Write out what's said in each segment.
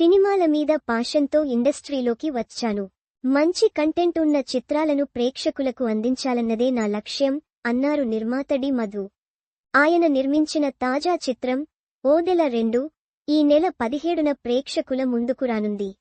సినిమాల మీద పాషన్తో ఇండస్ట్రీలోకి వచ్చాను. మంచి కంటెంట్ ఉన్న చిత్రాలను ప్రేక్షకులకు అందించాలన్నదే నా లక్ష్యం అన్నారు నిర్మాత డి మధు. ఆయన నిర్మించిన తాజా చిత్రం ఓదెల 2 ఈ నెల 17న ప్రేక్షకుల ముందుకు రానుంది.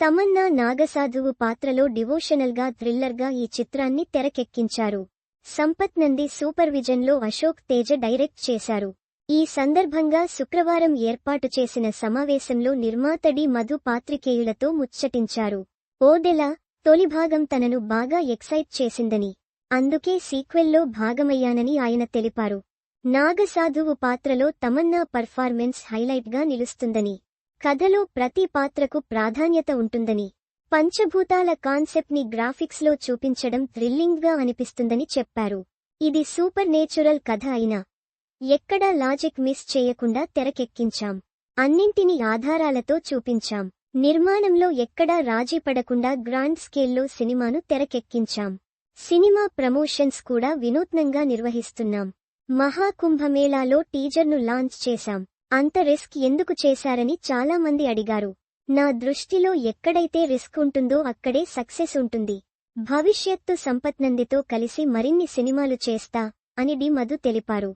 తమన్నా నాగసాధువు పాత్రలో డివోషనల్గా థ్రిల్లర్గా ఈ చిత్రాన్ని తెరకెక్కించారు. సంపత్ నంది సూపర్విజన్లో అశోక్ తేజ డైరెక్ట్ చేశారు. ఈ సందర్భంగా శుక్రవారం ఏర్పాటు చేసిన సమావేశంలో నిర్మాత డి మధు పాత్రికేయులతో ముచ్చటించారు. ఓదెల తొలి భాగం తనను బాగా ఎక్సైట్ చేసిందని, అందుకే సీక్వెల్లో భాగమయ్యానని ఆయన తెలిపారు. నాగసాధువు పాత్రలో తమన్నా పర్ఫార్మెన్స్ హైలైట్గా నిలుస్తుందని, కథలో ప్రతి పాత్రకు ప్రాధాన్యత ఉంటుందని, పంచభూతాల కాన్సెప్ట్ని గ్రాఫిక్స్లో చూపించడం థ్రిల్లింగ్గా అనిపిస్తుందని చెప్పారు. ఇది సూపర్ నేచురల్ కథ అయినా ఎక్కడా లాజిక్ మిస్ చేయకుండా తెరకెక్కించాం. అన్నింటినీ ఆధారాలతో చూపించాం. నిర్మాణంలో ఎక్కడా రాజీ పడకుండా గ్రాండ్ స్కేల్లో సినిమాను తెరకెక్కించాం. సినిమా ప్రమోషన్స్ కూడా వినూత్నంగా నిర్వహిస్తున్నాం. మహాకుంభమేళాలో టీజర్ను లాంచ్ చేశాం. అంత రిస్క్ ఎందుకు చేశారని చాలా మంది అడిగారు. నా దృష్టిలో ఎక్కడైతే రిస్క్ ఉంటుందో అక్కడే సక్సెస్ ఉంటుంది. భవిష్యత్తు సంపత్ నందితో కలిసి మరిన్ని సినిమాలు చేస్తా అని డి మధు తెలిపారు.